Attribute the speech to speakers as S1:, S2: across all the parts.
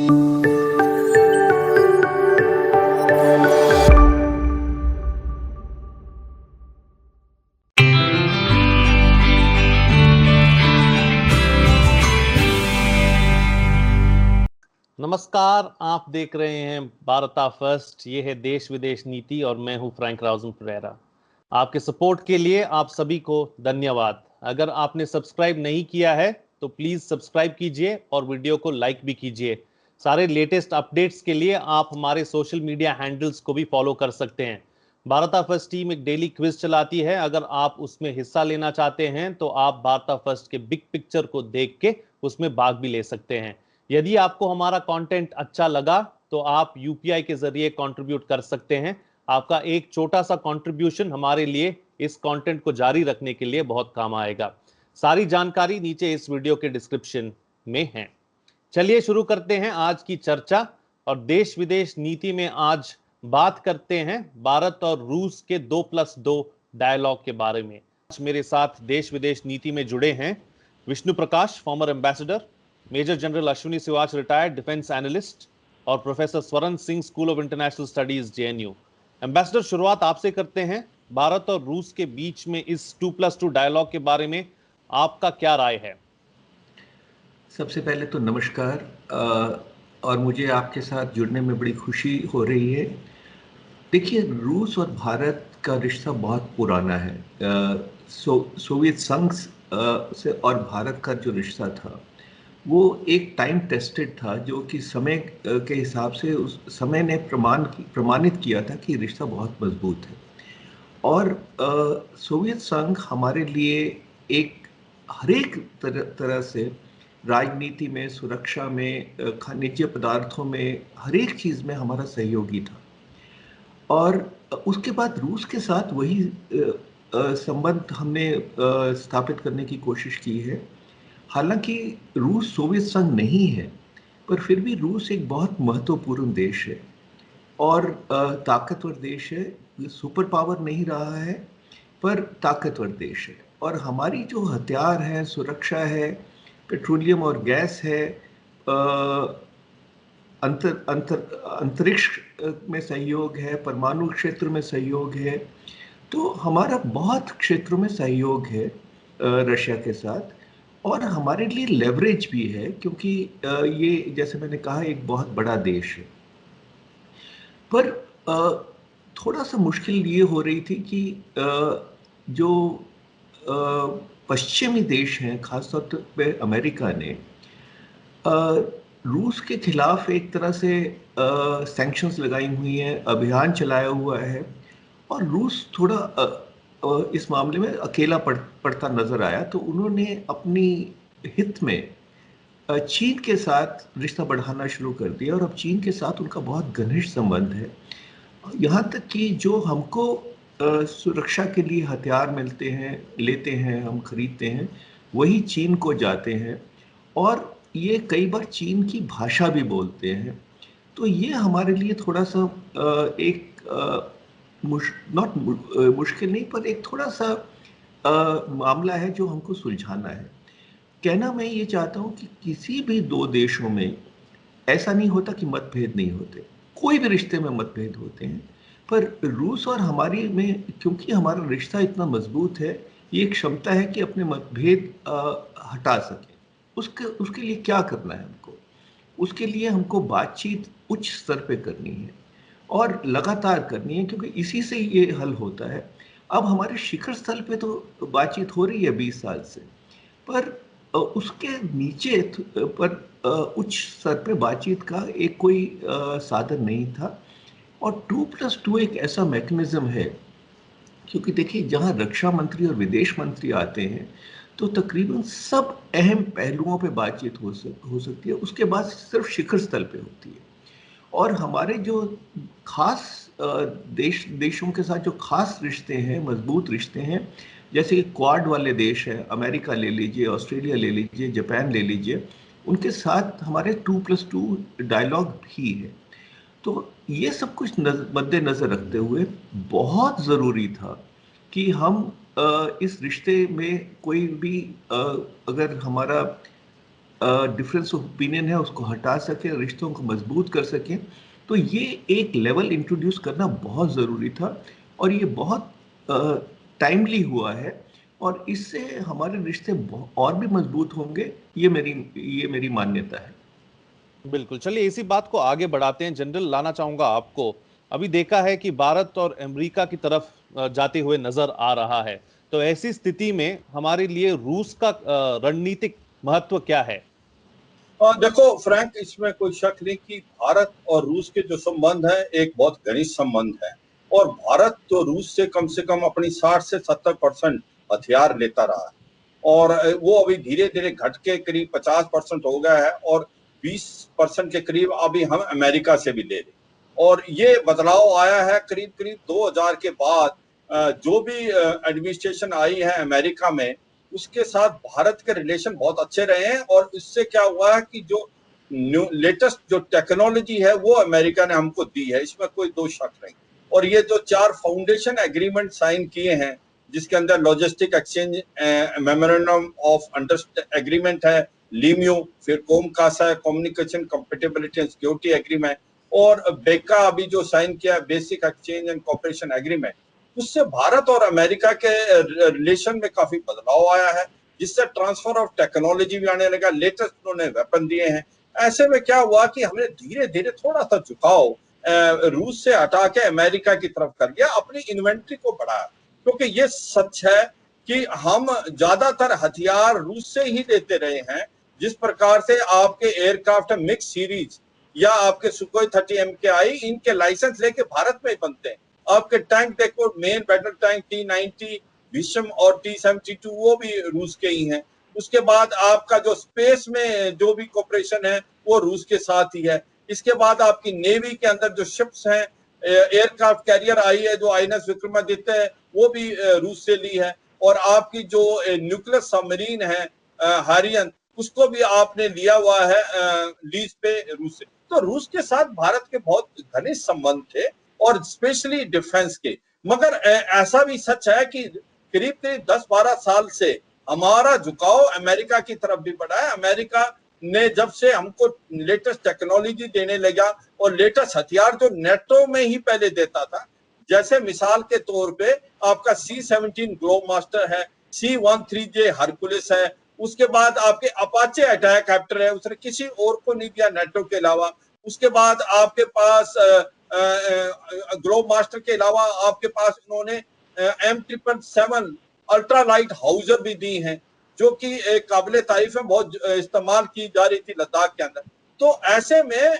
S1: नमस्कार, आप देख रहे हैं भारता फर्स्ट। ये है देश विदेश नीति और मैं हूं फ्रैंक राउजन परेरा। आपके सपोर्ट के लिए आप सभी को धन्यवाद। अगर आपने सब्सक्राइब नहीं किया है तो प्लीज सब्सक्राइब कीजिए और वीडियो को लाइक भी कीजिए। सारे लेटेस्ट अपडेट्स के लिए आप हमारे सोशल मीडिया हैंडल्स को भी फॉलो कर सकते हैं। भारता फर्स्ट टीम एक डेली क्विज चलाती है। अगर आप उसमें हिस्सा लेना चाहते हैं तो आप भारता फर्स्ट के बिग पिक्चर को देख के उसमें भाग भी ले सकते हैं। यदि आपको हमारा कंटेंट अच्छा लगा तो आप यूपीआई के जरिए कंट्रीब्यूट कर सकते हैं। आपका एक छोटा सा कंट्रीब्यूशन हमारे लिए इस कंटेंट को जारी रखने के लिए बहुत काम आएगा। सारी जानकारी नीचे इस वीडियो के डिस्क्रिप्शन में है। चलिए शुरू करते हैं आज की चर्चा और देश विदेश नीति में आज बात करते हैं भारत और रूस के 2+2 डायलॉग के बारे में। आज मेरे साथ देश विदेश नीति में जुड़े हैं Vishnu Prakash, former ambassador, major general Ashwini Sivach, retired defence analyst, और professor Swaran Singh, school of international studies, JNU. Ambassador, शुरुआत आपसे करते हैं। भारत और रूस के बीच में इस 2+2 डायलॉग के बारे में आपका क्या राय है?
S2: सबसे पहले तो नमस्कार, और मुझे आपके साथ जुड़ने में बड़ी खुशी हो रही है। देखिए, रूस और भारत का रिश्ता बहुत पुराना है। सोवियत संघ से और भारत का जो रिश्ता था वो एक टाइम टेस्टेड था, जो कि समय के हिसाब से उस समय ने प्रमाणित किया था कि रिश्ता बहुत मजबूत है। और सोवियत संघ हमारे लिए एक हर एक तरह से राजनीति में, सुरक्षा में, खनिज पदार्थों में, हर एक चीज़ में हमारा सहयोगी था। और उसके बाद रूस के साथ वही संबंध हमने स्थापित करने की कोशिश की है। हालांकि रूस सोवियत संघ नहीं है, पर फिर भी रूस एक बहुत महत्वपूर्ण देश है और ताकतवर देश है। सुपर पावर नहीं रहा है, पर ताकतवर देश है। और हमारी जो हथियार है, सुरक्षा है, पेट्रोलियम और गैस है, अंतरिक्ष में सहयोग है, परमाणु क्षेत्र में सहयोग है, तो हमारा बहुत क्षेत्रों में सहयोग है रशिया के साथ। और हमारे लिए लेवरेज भी है, क्योंकि ये, जैसे मैंने कहा, एक बहुत बड़ा देश है। पर थोड़ा सा मुश्किल ये हो रही थी कि जो पश्चिमी देश हैं, खासतौर पे अमेरिका ने रूस के खिलाफ एक तरह से सैंक्शंस लगाई हुई हैं, अभियान चलाया हुआ है। और रूस थोड़ा इस मामले में अकेला पड़ता नजर आया, तो उन्होंने अपनी हित में चीन के साथ रिश्ता बढ़ाना शुरू कर दिया। और अब चीन के साथ उनका बहुत घनिष्ठ संबंध है, यहाँ तक कि जो हमको सुरक्षा के लिए हथियार मिलते हैं, लेते हैं, हम खरीदते हैं, वही चीन को जाते हैं। और ये कई बार चीन की भाषा भी बोलते हैं। तो ये हमारे लिए थोड़ा सा एक मुश्किल नहीं, पर एक थोड़ा सा मामला है जो हमको सुलझाना है। कहना मैं ये चाहता हूँ कि किसी भी दो देशों में ऐसा नहीं होता कि मतभेद नहीं होते, कोई भी रिश्ते में मतभेद होते हैं। पर रूस और हमारी में, क्योंकि हमारा रिश्ता इतना मजबूत है, ये एक क्षमता है कि अपने मतभेद हटा सके। उसके लिए क्या करना है हमको? उसके लिए हमको बातचीत उच्च स्तर पे करनी है और लगातार करनी है, क्योंकि इसी से ये हल होता है। अब हमारे शिखर स्थल पे तो बातचीत हो रही है 20 साल से, पर उसके नीचे पर उच्च स्तर पे बातचीत का एक कोई साधन नहीं था। और 2+2 एक ऐसा मैकेनिज्म है, क्योंकि देखिए, जहाँ रक्षा मंत्री और विदेश मंत्री आते हैं तो तकरीबन सब अहम पहलुओं पे बातचीत हो सकती है। उसके बाद सिर्फ शिखर स्थल पे होती है। और हमारे जो खास देशों के साथ जो खास रिश्ते हैं, मजबूत रिश्ते हैं, जैसे कि क्वाड वाले देश हैं, अमेरिका ले लीजिए, ऑस्ट्रेलिया ले लीजिए, जापान ले लीजिए, उनके साथ हमारे 2+2 डायलॉग भी है। तो ये सब कुछ मद्देनजर रखते हुए बहुत ज़रूरी था कि हम इस रिश्ते में कोई भी अगर हमारा डिफरेंस ऑफ ओपिनियन है उसको हटा सकें, रिश्तों को मजबूत कर सकें। तो ये एक लेवल इंट्रोड्यूस करना बहुत ज़रूरी था और ये बहुत टाइमली हुआ है और इससे हमारे रिश्ते और भी मजबूत होंगे, ये मेरी मान्यता है।
S1: बिल्कुल, चलिए इसी बात को आगे बढ़ाते हैं। जनरल, लाना चाहूंगा आपको। अभी देखा है कि भारत और अमेरिका की तरफ जाते हुए नजर आ रहा है, तो ऐसी स्थिति में हमारे लिए रूस का रणनीतिक महत्व क्या है?
S3: देखो फ्रैंक, इसमें कोई शक नहीं कि भारत और रूस के जो संबंध है एक बहुत घनिष्ठ संबंध है। और भारत तो रूस से कम अपनी 60 से 70% हथियार लेता रहा है और वो अभी धीरे धीरे घट के करीब 50% हो गया है और 20% के करीब अभी हम अमेरिका से भी ले रहे। और ये बदलाव आया है करीब करीब 2000 के बाद। जो भी एडमिनिस्ट्रेशन आई है अमेरिका में, उसके साथ भारत के रिलेशन बहुत अच्छे रहे हैं और इससे क्या हुआ है कि जो लेटेस्ट जो टेक्नोलॉजी है वो अमेरिका ने हमको दी है, इसमें कोई दो शक नहीं। और ये जो 4 फाउंडेशन एग्रीमेंट साइन किए हैं, जिसके अंदर logistic exchange memorandum of understanding agreement है, लीम्यू, फिर कोमकासा है, communication compatibility and security agreement, और बेका अभी जो साइन किया basic exchange and cooperation agreement, उससे भारत और अमेरिका के रिलेशन में काफी बदलाव आया है, जिससे ट्रांसफर ऑफ टेक्नोलॉजी भी आने लगा, लेटेस्ट उन्होंने वेपन दिए हैं। ऐसे में क्या हुआ कि हमने धीरे धीरे थोड़ा सा झुकाव रूस से हटा के अमेरिका की तरफ कर दिया, अपनी इन्वेंट्री को बढ़ाया। क्योंकि ये सच है कि हम ज्यादातर हथियार रूस से ही लेते रहे हैं। जिस प्रकार से आपके एयरक्राफ्ट मिक्स सीरीज या आपके सुखोई 30 MKI, इनके लाइसेंस लेके भारत में ही बनते हैं। आपके टैंक देखो, main battle tank T-90 Bhishma और T-72 वो भी रूस के ही हैं। उसके बाद आपका जो स्पेस में जो भी कॉपरेशन है वो रूस के साथ ही है। इसके बाद आपकी नेवी के अंदर जो शिप्स हैं, एयरक्राफ्ट कैरियर आई है जो INS विक्रमादित्य है, वो भी रूस से ली है। और आपकी जो न्यूक्लियर सबमरीन है हारियन, उसको भी आपने लिया हुआ है लीज पे रूस से। तो रूस के साथ भारत के बहुत घनिष्ठ संबंध थे और स्पेशली डिफेंस के। मगर ऐसा भी सच है कि करीब करीब 10-12 साल से हमारा झुकाव अमेरिका की तरफ भी बढ़ा है। अमेरिका ने जब से हमको लेटेस्ट टेक्नोलॉजी देने लगा और लेटेस्ट हथियार जो नेटो में ही पहले देता था, जैसे मिसाल के तौर पे आपका C-17 ग्लोब मास्टर है, C-130J हरकुलिस है, उसके बाद आपके अपाचे अटैक हेप्टर है, उसने किसी और को नहीं दिया नेटो के अलावा। उसके बाद आपके पास ग्लोब मास्टर के अलावा आपके पास उन्होंने M777 अल्ट्रा लाइट हाउजर भी दी हैं, जो कि काबिल तारीफ है, बहुत इस्तेमाल की जा रही थी लद्दाख के अंदर। तो ऐसे में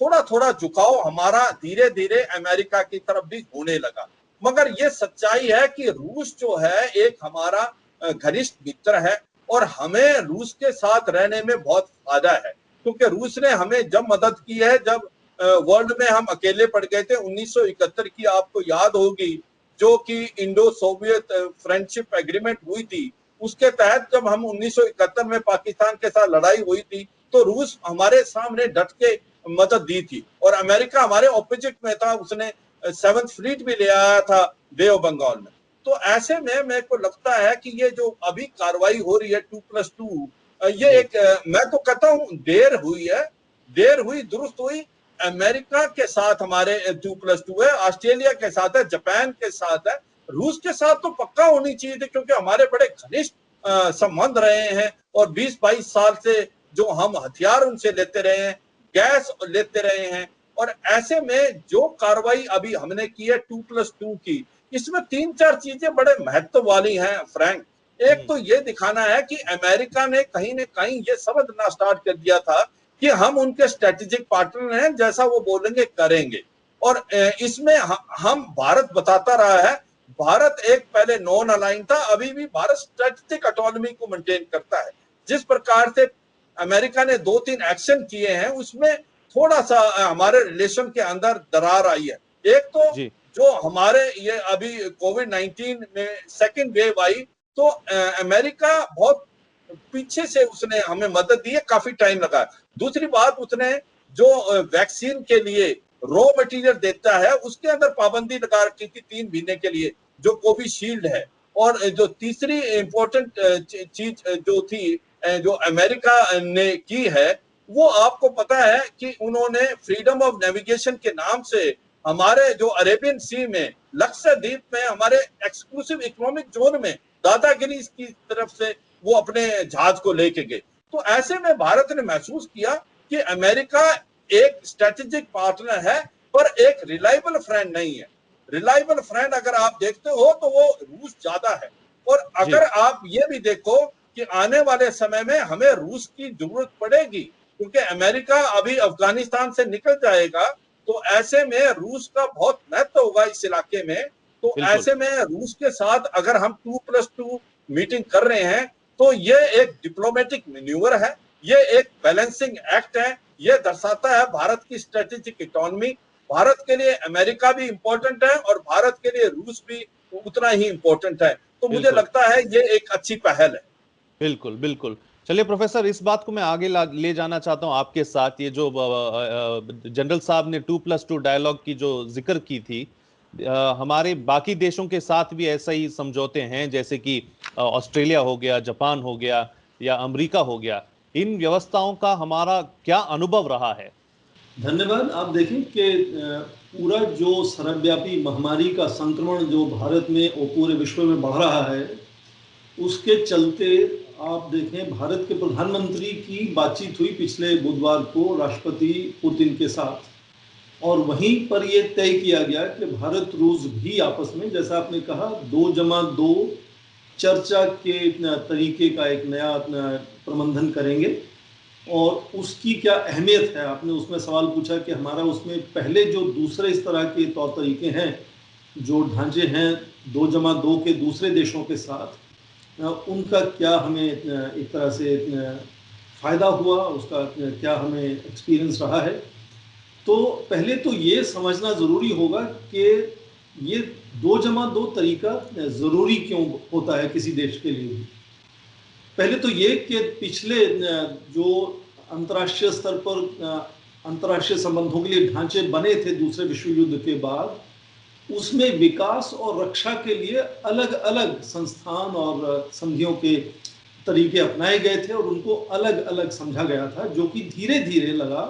S3: थोड़ा थोड़ा झुकाव हमारा धीरे धीरे अमेरिका की तरफ भी होने लगा। मगर ये सच्चाई है कि रूस जो है एक हमारा घनिष्ठ मित्र है और हमें रूस के साथ रहने में बहुत फायदा है, क्योंकि रूस ने हमें जब मदद की है, जब वर्ल्ड में हम अकेले पड़ गए थे 1971 की, आपको याद होगी, जो कि इंडो सोवियत फ्रेंडशिप एग्रीमेंट हुई थी। उसके तहत जब हम 1971 में पाकिस्तान के साथ लड़ाई हुई थी, तो रूस हमारे सामने डट के मदद दी थी और अमेरिका हमारे ऑपोजिट में था, उसने 7th फ्लीट भी ले आया था बे ऑफ बंगाल में। तो ऐसे में मेरे को लगता है कि ये जो अभी कार्रवाई हो रही है 2+2, ये एक मैं तो कहता हूं देर हुई है, देर हुई दुरुस्त हुई। अमेरिका के साथ हमारे 2+2 है, ऑस्ट्रेलिया के साथ है, जापान के साथ है, रूस के साथ तो पक्का होनी चाहिए थी, क्योंकि हमारे बड़े घनिष्ठ संबंध रहे हैं और 20-22 साल से जो हम हथियार उनसे लेते रहे हैं, गैस लेते रहे हैं। और ऐसे में जो कार्रवाई अभी हमने की है 2+2 की, इसमें 3-4 चीजें बड़े महत्व वाली हैं फ्रैंक। एक तो ये दिखाना है कि अमेरिका ने कहीं न कहीं ये समझना स्टार्ट कर दिया था कि हम उनके स्ट्रेटेजिक पार्टनर हैं, जैसा वो बोलेंगे करेंगे। और इसमें हम भारत बताता रहा है, भारत एक पहले नॉन अलाइन था, अभी भी भारत स्ट्रेटेजिक ऑटोनॉमी को मेंटेन करता है। जिस प्रकार से अमेरिका ने 2-3 एक्शन किए हैं, उसमें थोड़ा सा हमारे रिलेशन के अंदर दरार आई है। एक तो जो हमारे ये अभी कोविड-19 में सेकेंड वेव आई, तो अमेरिका बहुत पीछे से उसने हमें मदद दी है, काफी टाइम लगा। दूसरी बात, उसने जो वैक्सीन के लिए रॉ मटेरियल देता है, उसके अंदर पाबंदी लगा रखी थी 3 महीने के लिए, जो कोविशील्ड है। और जो तीसरी इंपॉर्टेंट चीज जो थी जो अमेरिका ने की है, वो आपको पता है कि उन्होंने फ्रीडम ऑफ नेविगेशन के नाम से हमारे जो अरेबियन सी में, लक्षद्वीप में, हमारे एक्सक्लूसिव इकोनॉमिक जोन में दादागिरी की तरफ से वो अपने जहाज को लेके गए। तो ऐसे में भारत ने महसूस किया कि अमेरिका एक स्ट्रेटेजिक पार्टनर है पर एक रिलायबल फ्रेंड नहीं है। रिलायबल फ्रेंड अगर आप देखते हो तो वो रूस ज्यादा है। और अगर आप ये भी देखो कि आने वाले समय में हमें रूस की जरूरत पड़ेगी, क्योंकि अमेरिका अभी अफगानिस्तान से निकल जाएगा, तो ऐसे में रूस का बहुत महत्व होगा इस इलाके में। तो ऐसे में रूस के साथ अगर हम 2+2 मीटिंग कर रहे हैं तो ये एक डिप्लोमेटिक मैन्यूवर है, ये एक बैलेंसिंग एक्ट है, ये दर्शाता है भारत की स्ट्रेटेजिक इकोनॉमी। भारत के लिए अमेरिका भी इंपॉर्टेंट है और भारत के लिए रूस भी उतना ही इंपॉर्टेंट है। तो मुझे लगता है ये एक अच्छी पहल है।
S1: बिल्कुल बिल्कुल। चलिए प्रोफेसर, इस बात को मैं आगे ले जाना चाहता हूं आपके साथ। ये जो जनरल साहब ने 2+2 डायलॉग की जो जिक्र की थी, हमारे बाकी देशों के साथ भी ऐसा ही समझौते हैं, जैसे कि ऑस्ट्रेलिया हो गया, जापान हो गया या अमेरिका हो गया। इन व्यवस्थाओं का हमारा क्या अनुभव रहा है?
S4: धन्यवाद। आप देखें कि पूरा जो सर्वव्यापी महामारी का संक्रमण जो भारत में और पूरे विश्व में बढ़ रहा है, उसके चलते आप देखें भारत के प्रधानमंत्री की बातचीत हुई पिछले बुधवार को राष्ट्रपति पुतिन के साथ, और वहीं पर यह तय किया गया कि भारत रूस भी आपस में, जैसा आपने कहा, 2+2 चर्चा के तरीके का एक नया प्रबंधन करेंगे। और उसकी क्या अहमियत है, आपने उसमें सवाल पूछा कि हमारा उसमें पहले जो दूसरे इस तरह के तौर तरीके हैं, जो ढांचे हैं 2+2 के दूसरे देशों के साथ, उनका क्या हमें एक तरह से फ़ायदा हुआ, उसका क्या हमें एक्सपीरियंस रहा है। तो पहले तो ये समझना ज़रूरी होगा कि ये 2+2 तरीका ज़रूरी क्यों होता है किसी देश के लिए। पहले तो ये कि पिछले जो अंतर्राष्ट्रीय स्तर पर अंतर्राष्ट्रीय संबंधों के लिए ढांचे बने थे दूसरे विश्व युद्ध के बाद, उसमें विकास और रक्षा के लिए अलग अलग संस्थान और संधियों के तरीके अपनाए गए थे और उनको अलग अलग समझा गया था, जो कि धीरे धीरे लगा,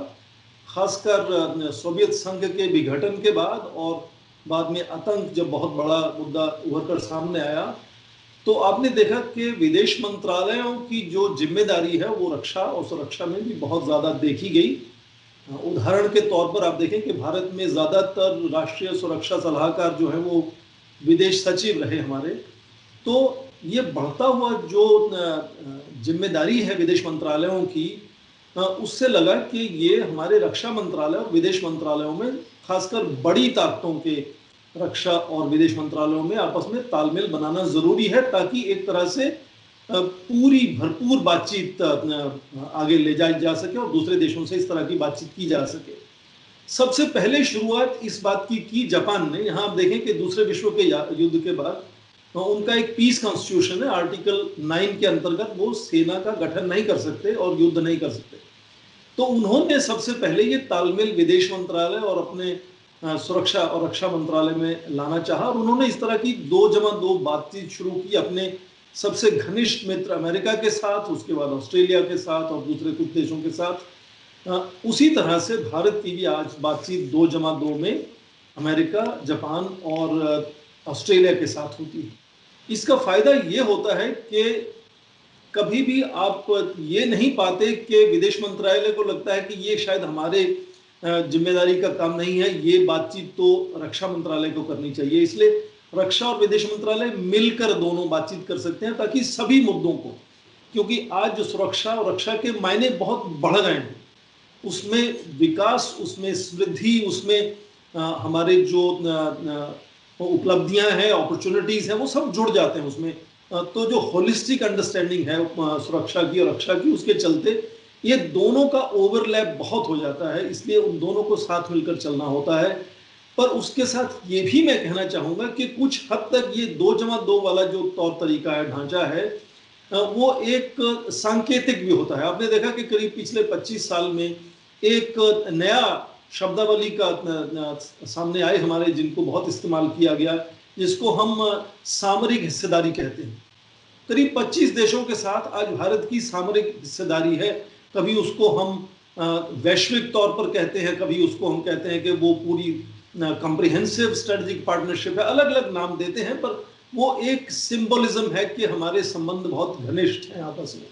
S4: खासकर सोवियत संघ के विघटन के बाद और बाद में आतंक जब बहुत बड़ा मुद्दा उभर कर सामने आया, तो आपने देखा कि विदेश मंत्रालयों की जो जिम्मेदारी है वो रक्षा और सुरक्षा में भी बहुत ज़्यादा देखी गई। उदाहरण के तौर पर आप देखें कि भारत में ज़्यादातर राष्ट्रीय सुरक्षा सलाहकार जो है वो विदेश सचिव रहे हमारे। तो ये बढ़ता हुआ जो जिम्मेदारी है विदेश मंत्रालयों की, उससे लगा कि ये हमारे रक्षा मंत्रालय और विदेश मंत्रालयों में, खासकर बड़ी ताकतों के रक्षा और विदेश मंत्रालयों में आपस में तालमेल बनाना ज़रूरी है, ताकि एक तरह से पूरी भरपूर बातचीत आगे ले जाई जा सके और दूसरे देशों से इस तरह की बातचीत की जा सके। सबसे पहले शुरुआत इस बात की जापान ने। यहाँ आप देखें कि दूसरे विश्व के युद्ध के बाद उनका एक पीस कॉन्स्टिट्यूशन है, आर्टिकल 9 के अंतर्गत वो सेना का गठन नहीं कर सकते और युद्ध नहीं कर सकते। तो उन्होंने सबसे पहले ये तालमेल विदेश मंत्रालय और अपने सुरक्षा और रक्षा मंत्रालय में लाना चाहा, और उन्होंने इस तरह की 2+2 बातचीत शुरू की अपने सबसे घनिष्ठ मित्र अमेरिका के साथ, उसके बाद ऑस्ट्रेलिया के साथ और दूसरे कुछ देशों के साथ। उसी तरह से भारत की भी आज बातचीत 2+2 में अमेरिका, जापान और ऑस्ट्रेलिया के साथ होती है। इसका फायदा ये होता है कि कभी भी आप ये नहीं पाते कि विदेश मंत्रालय को लगता है कि ये शायद हमारे जिम्मेदारी का काम नहीं है, ये बातचीत तो रक्षा मंत्रालय को करनी चाहिए। इसलिए रक्षा और विदेश मंत्रालय मिलकर दोनों बातचीत कर सकते हैं, ताकि सभी मुद्दों को, क्योंकि आज जो सुरक्षा और रक्षा के मायने बहुत बढ़ गए हैं, उसमें विकास, उसमें समृद्धि, उसमें हमारे जो उपलब्धियां हैं, अपॉर्चुनिटीज हैं, वो सब जुड़ जाते हैं उसमें। तो जो होलिस्टिक अंडरस्टैंडिंग है सुरक्षा की और रक्षा की, उसके चलते ये दोनों का ओवरलैप बहुत हो जाता है, इसलिए उन दोनों को साथ मिलकर चलना होता है। पर उसके साथ ये भी मैं कहना चाहूँगा कि कुछ हद तक ये 2+2 वाला जो तौर तरीका है, ढांचा है, वो एक सांकेतिक भी होता है। आपने देखा कि करीब पिछले 25 साल में एक नया शब्दावली का सामने आए हमारे, जिनको बहुत इस्तेमाल किया गया, जिसको हम सामरिक हिस्सेदारी कहते हैं। करीब 25 देशों के साथ आज भारत की सामरिक हिस्सेदारी है। कभी उसको हम वैश्विक तौर पर कहते हैं, कभी उसको हम कहते हैं कि वो पूरी कॉम्प्रिहेंसिव स्ट्रेटेजिक पार्टनरशिप है, अलग अलग नाम देते हैं, पर वो एक सिंबोलिज्म है कि हमारे संबंध बहुत घनिष्ठ हैं आपस में।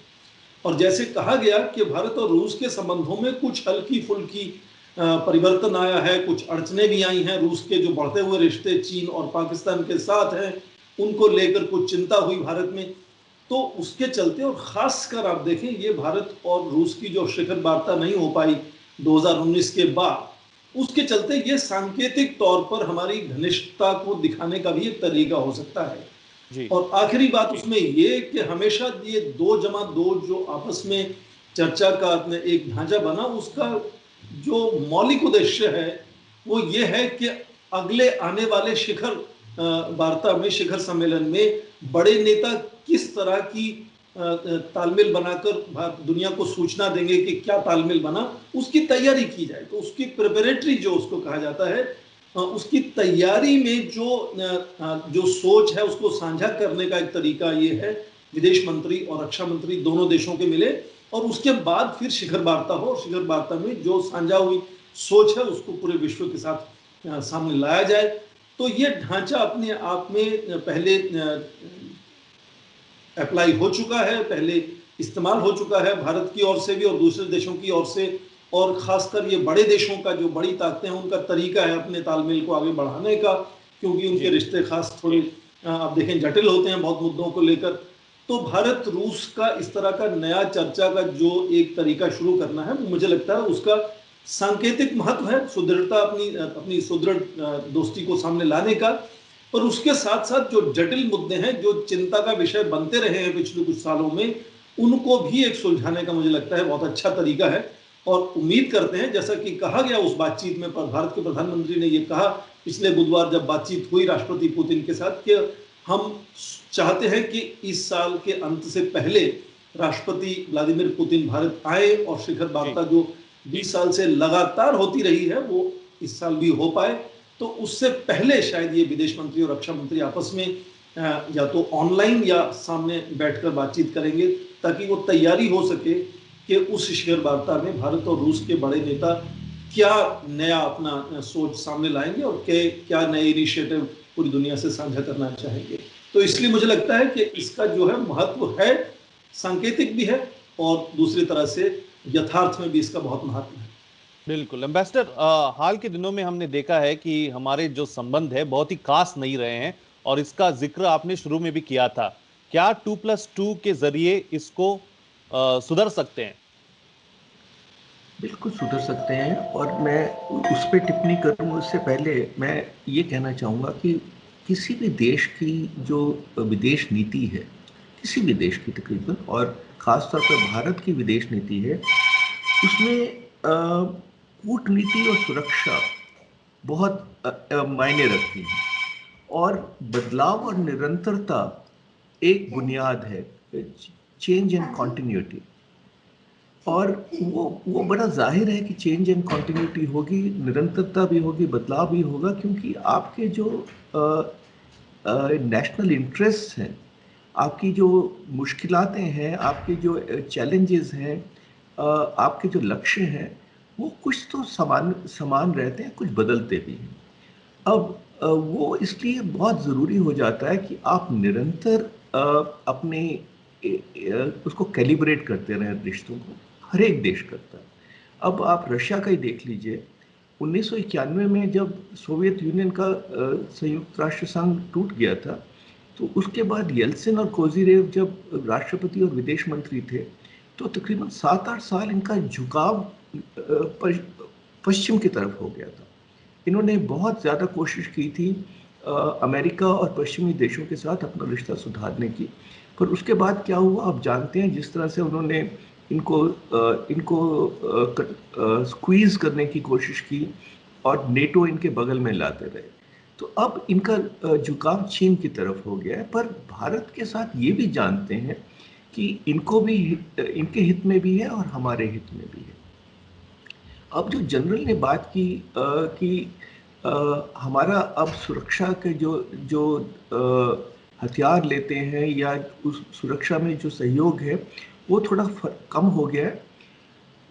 S4: और जैसे कहा गया कि भारत और रूस के संबंधों में कुछ हल्की फुल्की परिवर्तन आया है, कुछ अड़चने भी आई हैं। रूस के जो बढ़ते हुए रिश्ते चीन और पाकिस्तान के साथ हैं, उनको लेकर कुछ चिंता हुई भारत में। तो उसके चलते, और खासकर आप देखें ये भारत और रूस की जो शिखर वार्ता नहीं हो पाई 2019 के बाद, उसके चलते ये सांकेतिक तौर पर हमारी घनिष्ठता को दिखाने का भी एक तरीका हो सकता है जी। और आखिरी बात उसमें ये कि हमेशा ये 2+2 जो आपस में चर्चा का एक ढांचा बना, उसका जो मौलिक उद्देश्य है वो ये है कि अगले आने वाले शिखर वार्ता में, शिखर सम्मेलन में बड़े नेता किस तरह की तालमेल बनाकर दुनिया को सूचना देंगे कि क्या तालमेल बना, उसकी तैयारी की जाए। तो उसकी प्रिपरेटरी जो उसको कहा जाता है, उसकी तैयारी में जो सोच है उसको साझा करने का एक तरीका ये है, विदेश मंत्री और रक्षा मंत्री दोनों देशों के मिले और उसके बाद फिर शिखर वार्ता हो, और शिखर वार्ता में जो साझा हुई सोच है उसको पूरे विश्व के साथ सामने लाया जाए। तो ये ढांचा अपने आप में पहले अप्लाई हो चुका है, पहले इस्तेमाल हो चुका है भारत की ओर से भी और दूसरे देशों की ओर से, और खासकर ये बड़े देशों का जो बड़ी ताकतें हैं उनका तरीका है अपने तालमेल को आगे बढ़ाने का, क्योंकि उनके रिश्ते खास थोड़े आप देखें जटिल होते हैं बहुत मुद्दों को लेकर। तो भारत रूस का इस तरह का नया चर्चा का जो एक तरीका शुरू करना है, मुझे लगता है उसका सांकेतिक महत्व है, सुदृढ़ता, अपनी सुदृढ़ दोस्ती को सामने लाने का। पर उसके साथ साथ जो जटिल मुद्दे हैं, जो चिंता का विषय बनते रहे हैं पिछले कुछ सालों में, उनको भी एक सुलझाने का मुझे लगता है बहुत अच्छा तरीका है। और उम्मीद करते हैं, जैसा कि कहा गया उस बातचीत में, भारत के प्रधानमंत्री ने ये कहा पिछले बुधवार जब बातचीत हुई राष्ट्रपति पुतिन के साथ, कि हम चाहते हैं कि इस साल के अंत से पहले राष्ट्रपति व्लादिमीर पुतिन भारत आए और शिखर वार्ता जो 20 साल से लगातार होती रही है वो इस साल भी हो पाए। तो उससे पहले शायद ये विदेश मंत्री और रक्षा मंत्री आपस में या तो ऑनलाइन या सामने बैठकर बातचीत करेंगे, ताकि वो तैयारी हो सके कि उस शिखर वार्ता में भारत और रूस के बड़े नेता क्या नया अपना सोच सामने लाएंगे और क्या नए इनिशिएटिव पूरी दुनिया से साझा करना चाहेंगे। तो इसलिए मुझे लगता है कि इसका जो है महत्व है, सांकेतिक भी है और दूसरी तरह से यथार्थ में भी इसका बहुत महत्व है।
S1: बिल्कुल एम्बेसडर, हाल के दिनों में हमने देखा है कि हमारे जो संबंध है बहुत ही खास नहीं रहे हैं, और इसका जिक्र आपने शुरू में भी किया था। क्या 2+2 के जरिए इसको सुधर सकते हैं?
S2: बिल्कुल सुधर सकते हैं, और मैं उस पर टिप्पणी करूँगा उससे पहले मैं ये कहना चाहूँगा कि किसी भी देश की जो विदेश नीति है, किसी भी देश की तकरीबन, और ख़ासतौर पर भारत की विदेश नीति है, उसमें कूटनीति और सुरक्षा बहुत मायने रखती है, और बदलाव और निरंतरता एक बुनियाद है, चेंज एंड कॉन्टिन्यूटी। और वो बड़ा जाहिर है कि चेंज एंड कॉन्टिन्यूटी होगी, निरंतरता भी होगी, बदलाव भी होगा, क्योंकि आपके जो नेशनल इंटरेस्ट हैं, आपकी जो मुश्किलातें हैं, आपके जो चैलेंजेस हैं, आपके जो लक्ष्य हैं, वो कुछ तो समान रहते हैं, कुछ बदलते भी हैं। अब वो इसलिए बहुत ज़रूरी हो जाता है कि आप निरंतर अपने उसको कैलिब्रेट करते रहें रिश्तों को। हर एक देश करता है। अब आप रशिया का ही देख लीजिए, 1991 में जब सोवियत यूनियन का संयुक्त राष्ट्र संघ टूट गया था, तो उसके बाद येल्सिन और कोजिरेव जब राष्ट्रपति और विदेश मंत्री थे, तो तकरीबन 7-8 साल इनका झुकाव पश्चिम की तरफ हो गया था। इन्होंने बहुत ज़्यादा कोशिश की थी अमेरिका और पश्चिमी देशों के साथ अपना रिश्ता सुधारने की, पर उसके बाद क्या हुआ आप जानते हैं। जिस तरह से उन्होंने इनको स्क्वीज़ करने की कोशिश की और नेटो इनके बगल में लाते रहे, तो अब इनका झुकाव चीन की तरफ हो गया है। पर भारत के साथ ये भी जानते हैं कि इनको भी इनके हित में भी है और हमारे हित में भी है। अब जो जनरल ने बात की कि हमारा अब सुरक्षा के जो हथियार लेते हैं या उस सुरक्षा में जो सहयोग है वो थोड़ा कम हो गया है।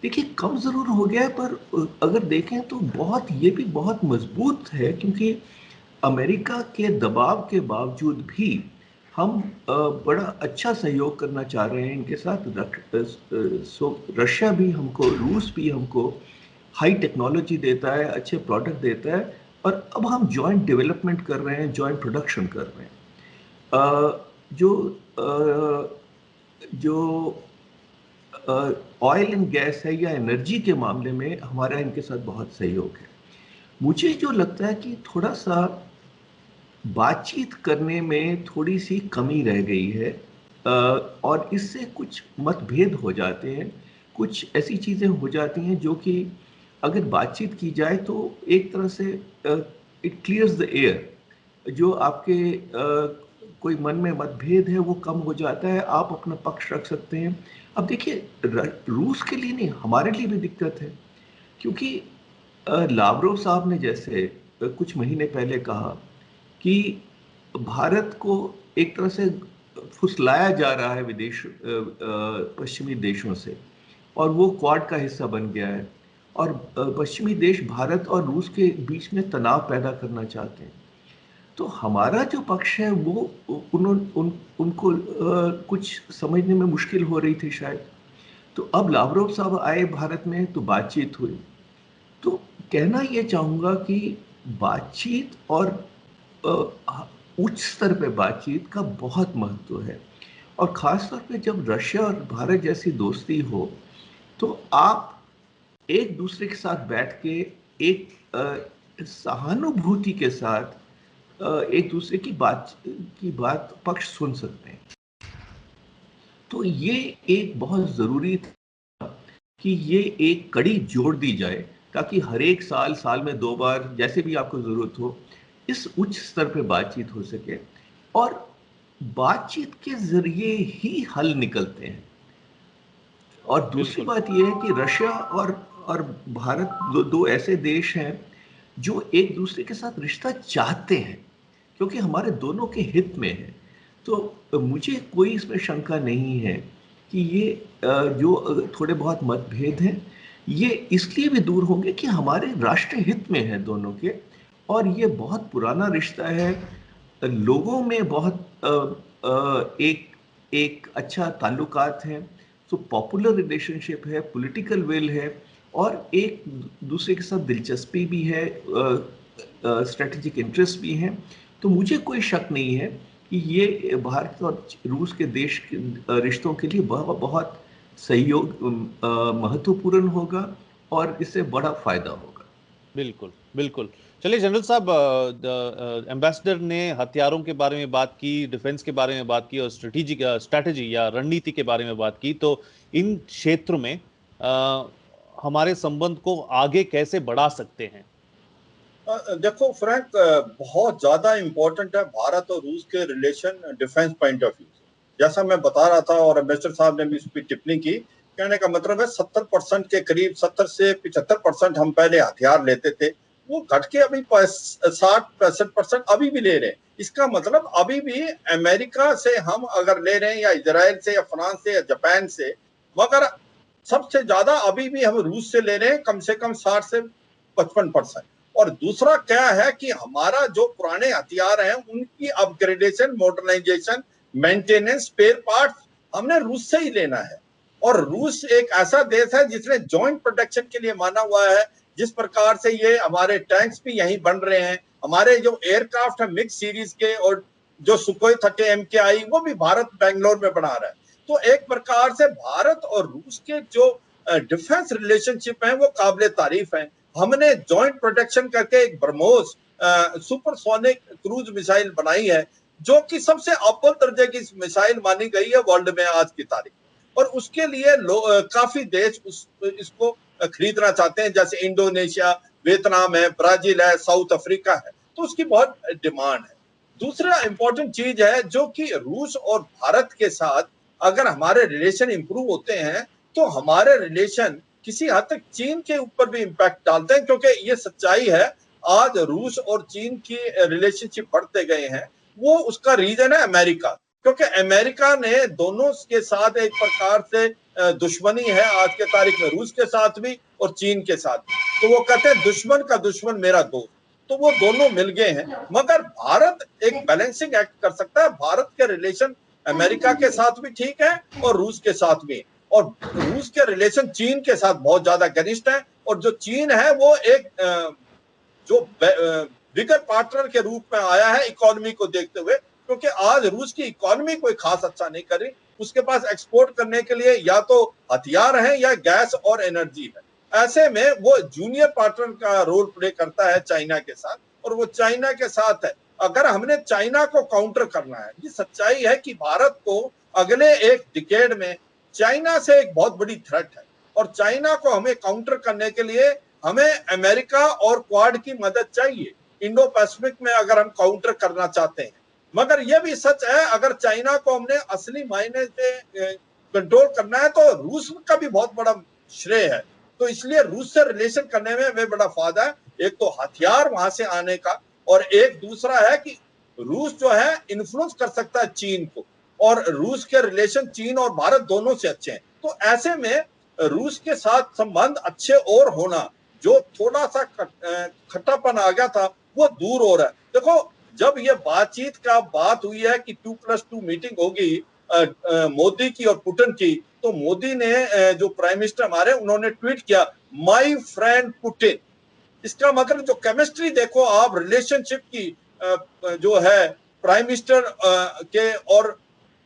S2: देखिए कम ज़रूर हो गया है, पर अगर देखें तो बहुत, ये भी बहुत मजबूत है, क्योंकि अमेरिका के दबाव के बावजूद भी हम बड़ा अच्छा सहयोग करना चाह रहे हैं इनके साथ। रशिया भी हमको, रूस भी हमको हाई टेक्नोलॉजी देता है, अच्छे प्रोडक्ट देता है, और अब हम जॉइंट डेवलपमेंट कर रहे हैं, जॉइंट प्रोडक्शन कर रहे हैं। जो जो ऑयल एंड गैस है या एनर्जी के मामले में हमारा इनके साथ बहुत सहयोग है। मुझे जो लगता है कि थोड़ा सा बातचीत करने में थोड़ी सी कमी रह गई है, और इससे कुछ मतभेद हो जाते हैं, कुछ ऐसी चीज़ें हो जाती हैं जो कि अगर बातचीत की जाए तो एक तरह से इट क्लियर्स द एयर। जो आपके कोई मन में मतभेद है वो कम हो जाता है, आप अपना पक्ष रख सकते हैं। अब देखिए रूस के लिए नहीं, हमारे लिए भी दिक्कत है, क्योंकि लावरोव साहब ने जैसे कुछ महीने पहले कहा कि भारत को एक तरह से फुसलाया जा रहा है पश्चिमी देशों से, और वो क्वाड का हिस्सा बन गया है, और पश्चिमी देश भारत और रूस के बीच में तनाव पैदा करना चाहते हैं। तो हमारा जो पक्ष है वो उनको कुछ समझने में मुश्किल हो रही थी शायद। तो अब लावरोव साहब आए भारत में तो बातचीत हुई। तो कहना ये चाहूँगा कि बातचीत और उच्च स्तर पे बातचीत का बहुत महत्व है, और ख़ास तौर पे जब रशिया और भारत जैसी दोस्ती हो तो आप एक दूसरे के साथ बैठ के एक सहानुभूति के साथ एक दूसरे की बात पक्ष सुन सकते हैं। तो ये एक बहुत ज़रूरी था कि ये एक कड़ी जोड़ दी जाए, ताकि हर एक साल में 2 बार जैसे भी आपको ज़रूरत हो इस उच्च स्तर पे बातचीत हो सके, और बातचीत के ज़रिए ही हल निकलते हैं। और दूसरी बात यह है कि रशिया और भारत दो ऐसे देश हैं जो एक दूसरे के साथ रिश्ता चाहते हैं, क्योंकि हमारे दोनों के हित में है। तो मुझे कोई इसमें शंका नहीं है कि ये जो थोड़े बहुत मतभेद हैं ये इसलिए भी दूर होंगे कि हमारे राष्ट्रीय हित में है दोनों के, और ये बहुत पुराना रिश्ता है। लोगों में बहुत एक अच्छा ताल्लुकात है, तो पॉपुलर रिलेशनशिप है, पॉलिटिकल विल है, और एक दूसरे के साथ दिलचस्पी भी है, स्ट्रेटेजिक इंटरेस्ट भी है। तो मुझे कोई शक नहीं है कि ये भारत और रूस के देश के रिश्तों के लिए बहुत सहयोग महत्वपूर्ण होगा, और इससे बड़ा फायदा होगा।
S1: बिल्कुल बिल्कुल। चलिए जनरल साहब, एम्बेसडर ने हथियारों के बारे में बात की, डिफेंस के बारे में बात की, और स्ट्रैटेजी या रणनीति के बारे में बात की। तो इन क्षेत्रों में हमारे संबंध को आगे कैसे बढ़ा सकते हैं?
S3: देखो फ्रैंक, बहुत ज्यादा इंपॉर्टेंट है भारत और रूस के relation defence point of view से। जैसा मैं बता रहा था और एम्बेसडर साहब ने भी इस पर टिप्पणी की, कहने का मतलब है 70% के करीब, 70 से 75% हम पहले हथियार लेते थे, वो घट के अभी 60-65% अभी भी ले रहे हैं। इसका मतलब अभी भी अमेरिका से हम अगर ले रहे हैं, या इजराइल से, या फ्रांस से, या जापान से, मगर सबसे ज्यादा अभी भी हम रूस से ले रहे हैं, कम से कम 60 से 55%। और दूसरा क्या है कि हमारा जो पुराने हथियार हैं उनकी upgradation, modernisation, maintenance, spare parts हमने रूस से ही लेना है। और रूस एक ऐसा देश है जिसने जॉइंट प्रोटेक्शन के लिए माना हुआ है। जिस प्रकार से ये हमारे टैंक्स भी यहीं बन रहे हैं, हमारे जो एयरक्राफ्ट है मिक्स सीरीज के, और जो सुखोई 30 MKI वो भी भारत बेंगलोर में बना रहा है। तो एक प्रकार से भारत और रूस के जो डिफेंस रिलेशनशिप है वो काबिले तारीफ है। हमने जॉइंट प्रोटेक्शन करके एक ब्रह्मोस सुपरसोनिक क्रूज मिसाइल बनाई है, जो कि सबसे अव्वल दर्जे की मिसाइल मानी गई है वर्ल्ड में आज की तारीख। और उसके लिए काफी देश इसको खरीदना चाहते हैं, जैसे इंडोनेशिया, वियतनाम है, ब्राजील है, साउथ अफ्रीका है, तो उसकी बहुत डिमांड है। दूसरा इंपॉर्टेंट चीज है जो कि रूस और भारत के साथ अगर हमारे रिलेशन इंप्रूव होते हैं तो हमारे रिलेशन किसी हद तक चीन के ऊपर भी इंपैक्ट डालते हैं, क्योंकि ये सच्चाई है, आज रूस और चीन की रिलेशनशिप बढ़ते गए हैं। वो उसका रीजन है अमेरिका, क्योंकि अमेरिका ने दोनों के साथ एक प्रकार से दुश्मनी है आज के तारीख में, रूस के साथ भी और चीन के साथ भी। तो वो कहते हैं दुश्मन का दुश्मन मेरा दोस्त, तो वो दोनों मिल गए हैं। मगर भारत एक बैलेंसिंग एक्ट कर सकता है। भारत के रिलेशन अमेरिका के साथ भी ठीक है और रूस के साथ भी, और रूस के रिलेशन चीन के साथ बहुत ज्यादा घनिष्ठ है, और जो चीन है वो एक जो बिगर पार्टनर के रूप में आया है इकोनॉमी को देखते हुए, क्योंकि आज रूस की इकोनॉमी कोई खास अच्छा नहीं कर रही। उसके पास एक्सपोर्ट करने के लिए या तो हथियार है या गैस और एनर्जी है। ऐसे में वो जूनियर पार्टनर का रोल प्ले करता है चाइना के साथ, और वो चाइना के साथ है। अगर हमने चाइना को काउंटर करना है, ये सच्चाई है कि भारत को अगले एक डिकेड में चाइना से एक बहुत बड़ी थ्रेट है, और चाइना को हमें काउंटर करने के लिए हमें अमेरिका और क्वाड की मदद चाहिए इंडो पैसिफिक में, अगर हम काउंटर करना चाहते हैं। मगर यह भी सच है, अगर चाइना को हमने असली मायने से कंट्रोल करना है तो रूस का भी बहुत बड़ा श्रेय है। तो इसलिए रूस से रिलेशन करने में हमें बड़ा फायदा है, एक तो हथियार वहां से आने का, और एक दूसरा है कि रूस जो है इन्फ्लुएंस कर सकता है चीन को, और रूस के रिलेशन चीन और भारत दोनों से अच्छे हैं। तो ऐसे में रूस के साथ संबंध अच्छे और होना, जो थोड़ा सा खट्टापन आ गया था वो दूर हो रहा है। देखो, जब ये बातचीत का बात हुई है कि 2+2 मीटिंग होगी मोदी की और पुतिन की, तो मोदी ने जो प्राइम मिनिस्टर हमारे, उन्होंने ट्वीट किया माय फ्रेंड पुतिन। इसका मतलब जो केमिस्ट्री देखो आप रिलेशनशिप की जो है प्राइम मिनिस्टर के और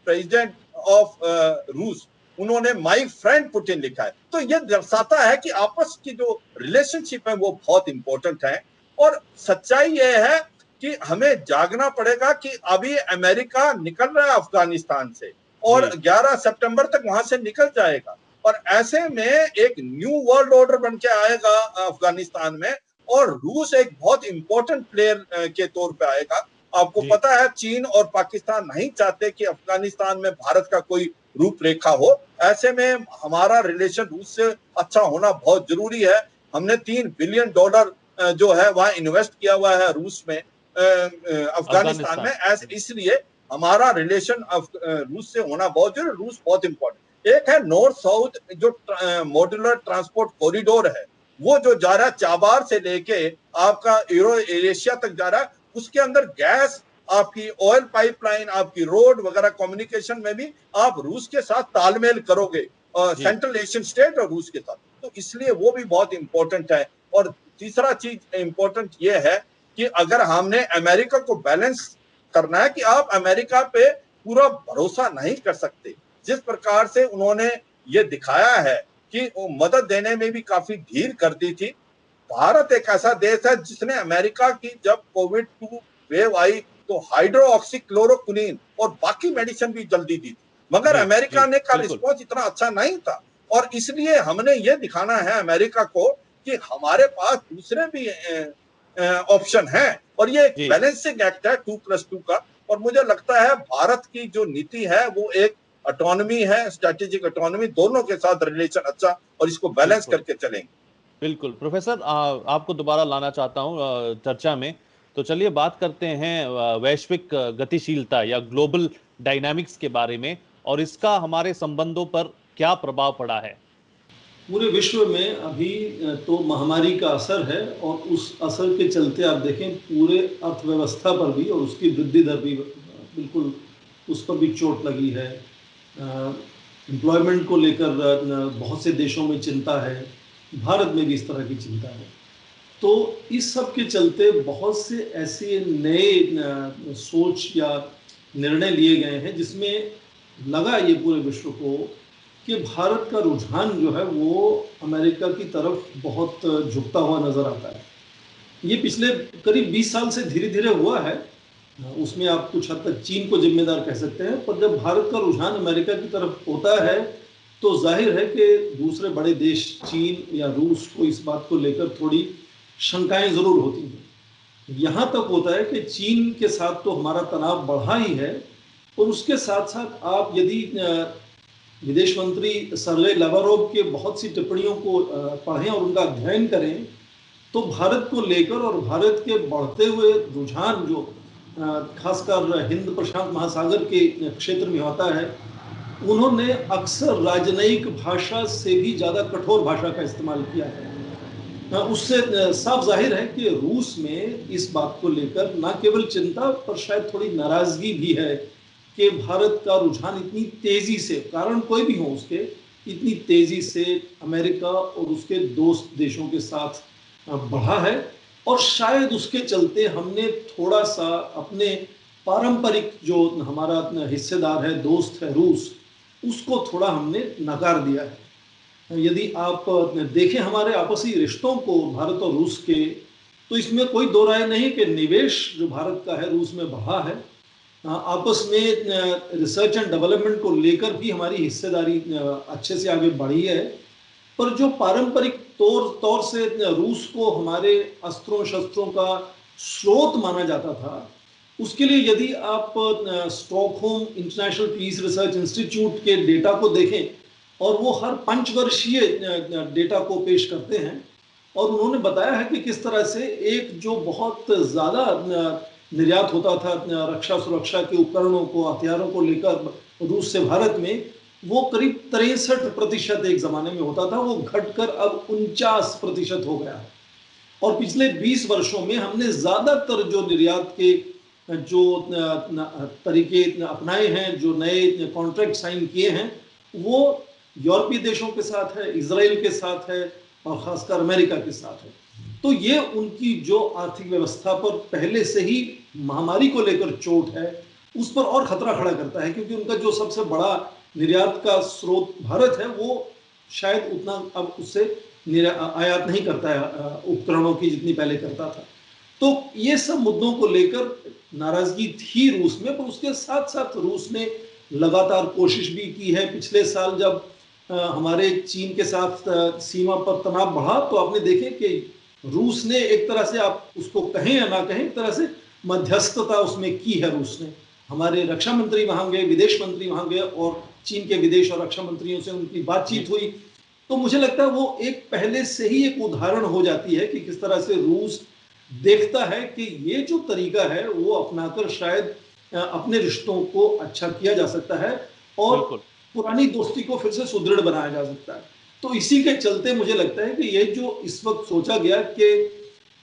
S3: प्रेसिडेंट ऑफ रूस, उन्होंने माय फ्रेंड पुतिन लिखा है। तो यह दर्शाता है कि आपस की जो रिलेशनशिप है वो बहुत इंपॉर्टेंट है। और सच्चाई यह है कि हमें जागना पड़ेगा कि अभी अमेरिका निकल रहा है अफगानिस्तान से, और 11 सितंबर तक वहां से निकल जाएगा, और ऐसे में एक न्यू वर्ल्ड ऑर्डर बन के आएगा अफगानिस्तान में, और रूस एक बहुत इंपॉर्टेंट प्लेयर के तौर पे आएगा। आपको पता है चीन और पाकिस्तान नहीं चाहते कि अफगानिस्तान में भारत का कोई रूपरेखा हो। ऐसे में हमारा रिलेशन रूस से अच्छा होना बहुत जरूरी है। हमने $3 बिलियन जो है वहां इन्वेस्ट किया हुआ है रूस में, अफगानिस्तान में। इसलिए हमारा रिलेशन रूस से होना बहुत जरूरी, रूस बहुत इंपॉर्टेंट। एक है नॉर्थ साउथ जो मॉड्यूलर ट्रांसपोर्ट कॉरिडोर है, वो जो जा रहा है चाबार से लेके आपका यूरो एशिया तक जा रहा है, उसके अंदर गैस, आपकी ऑयल पाइपलाइन, आपकी रोड वगैरह, कम्युनिकेशन में भी आप रूस के साथ तालमेल करोगे, सेंट्रल एशियन स्टेट और रूस के साथ। तो इसलिए वो भी बहुत इंपॉर्टेंट है। और तीसरा चीज इंपॉर्टेंट ये है कि अगर हमने अमेरिका को बैलेंस करना है, कि आप अमेरिका पे पूरा भरोसा नहीं कर सकते। जिस प्रकार से उन्होंने ये दिखाया है कि वो मदद देने में भी काफी ढील कर दी थी। भारत एक ऐसा देश है जिसने अमेरिका की जब कोविड-2 वेव आई तो हाइड्रोक्सीक्लोरोक्विन और बाकी मेडिसिन भी जल्दी दी थी, मगर अमेरिका ने का रिस्पॉन्स इतना अच्छा नहीं था। और इसलिए हमने ये दिखाना है अमेरिका को कि हमारे पास दूसरे भी ऑप्शन है, और ये एक बैलेंसिंग एक्ट है 2+2 का। और मुझे लगता है भारत की जो नीति है वो एक ऑटोनॉमी है, स्ट्रेटेजिक ऑटोनॉमी, दोनों के साथ रिलेशन अच्छा, और इसको बैलेंस करके चलेंगे।
S1: बिल्कुल प्रोफेसर, आपको दोबारा लाना चाहता हूं चर्चा में। तो चलिए बात करते हैं वैश्विक गतिशीलता या ग्लोबल डायनामिक्स के बारे में, और इसका हमारे संबंधों पर क्या प्रभाव पड़ा है।
S4: पूरे विश्व में अभी तो महामारी का असर है, और उस असर के चलते आप देखें पूरे अर्थव्यवस्था पर भी और उसकी वृद्धि दर भी बिल्कुल उस पर भी चोट लगी है। एम्प्लॉयमेंट को लेकर बहुत से देशों में चिंता है, भारत में भी इस तरह की चिंता है। तो इस सब के चलते बहुत से ऐसे नए सोच या निर्णय लिए गए हैं जिसमें लगा ये पूरे विश्व को कि भारत का रुझान जो है वो अमेरिका की तरफ बहुत झुकता हुआ नजर आता है। ये पिछले करीब 20 साल से धीरे धीरे हुआ है, उसमें आप कुछ हद तक चीन को जिम्मेदार कह सकते हैं, पर जब भारत का रुझान अमेरिका की तरफ होता है तो जाहिर है कि दूसरे बड़े देश चीन या रूस को इस बात को लेकर थोड़ी शंकाएं जरूर होती हैं। यहाँ तक होता है कि चीन के साथ तो हमारा तनाव बढ़ा ही है, और उसके साथ साथ आप यदि विदेश मंत्री सर्गेई लावरोव के बहुत सी टिप्पणियों को पढ़ें और उनका अध्ययन करें, तो भारत को लेकर और भारत के बढ़ते हुए रुझान जो खासकर हिंद प्रशांत महासागर के क्षेत्र में होता है, उन्होंने अक्सर राजनयिक भाषा से भी ज़्यादा कठोर भाषा का इस्तेमाल किया है। उससे साफ जाहिर है कि रूस में इस बात को लेकर न केवल चिंता पर शायद थोड़ी नाराजगी भी है कि भारत का रुझान इतनी तेजी से, कारण कोई भी हो उसके, इतनी तेजी से अमेरिका और उसके दोस्त देशों के साथ बढ़ा है, और शायद उसके चलते हमने थोड़ा सा अपने पारंपरिक जो हमारा हिस्सेदार है, दोस्त है रूस, उसको थोड़ा हमने नकार दिया है। यदि आप देखें हमारे आपसी रिश्तों को भारत और रूस के, तो इसमें कोई दो राय नहीं कि निवेश जो भारत का है रूस में बढ़ा है। आपस में रिसर्च एंड डेवलपमेंट को लेकर भी हमारी हिस्सेदारी अच्छे से आगे बढ़ी है। पर जो पारंपरिक तौर से रूस को हमारे अस्त्रों शस्त्रों का स्रोत माना जाता था, उसके लिए यदि आप Stockholm International Peace Research Institute के डेटा को देखें, और वो हर पंचवर्षीय डेटा को पेश करते हैं, और उन्होंने बताया है कि किस तरह से एक जो बहुत ज़्यादा निर्यात होता था रक्षा सुरक्षा के उपकरणों को, हथियारों को लेकर रूस से भारत में, वो करीब 63% एक ज़माने में होता था, वो घटकर अब 49% हो गया है। और पिछले 20 वर्षों में हमने ज़्यादातर जो निर्यात के जो तरीके अपनाए हैं, जो नए कॉन्ट्रैक्ट साइन किए हैं, वो यूरोपीय देशों के साथ है, इजराइल के साथ है, और ख़ासकर अमेरिका के साथ है। तो ये उनकी जो आर्थिक व्यवस्था पर पहले से ही महामारी को लेकर चोट है, उस पर और खतरा खड़ा करता है, क्योंकि उनका जो सबसे बड़ा निर्यात का स्रोत भारत है, वो शायद उतना अब उससे आयात नहीं करता है उपकरणों की जितनी पहले करता था। तो ये सब मुद्दों को लेकर नाराजगी थी रूस में, पर उसके साथ साथ रूस ने लगातार कोशिश भी की है। पिछले साल जब हमारे चीन के साथ सीमा पर तनाव बढ़ा, तो आपने देखे कि रूस ने एक तरह से, आप उसको कहें या ना कहें, एक तरह से मध्यस्थता उसमें की है रूस ने। हमारे रक्षा मंत्री वहां गए, विदेश मंत्री वहां गए, और चीन के विदेश और रक्षा मंत्रियों से उनकी बातचीत हुई। तो मुझे लगता है वो एक पहले से ही एक उदाहरण हो जाती है कि किस तरह से रूस देखता है कि ये जो तरीका है वो अपनाकर शायद अपने रिश्तों को अच्छा किया जा सकता है, और पुरानी दोस्ती को फिर से सुदृढ़ बनाया जा सकता है। तो इसी के चलते मुझे लगता है कि ये जो इस वक्त सोचा गया कि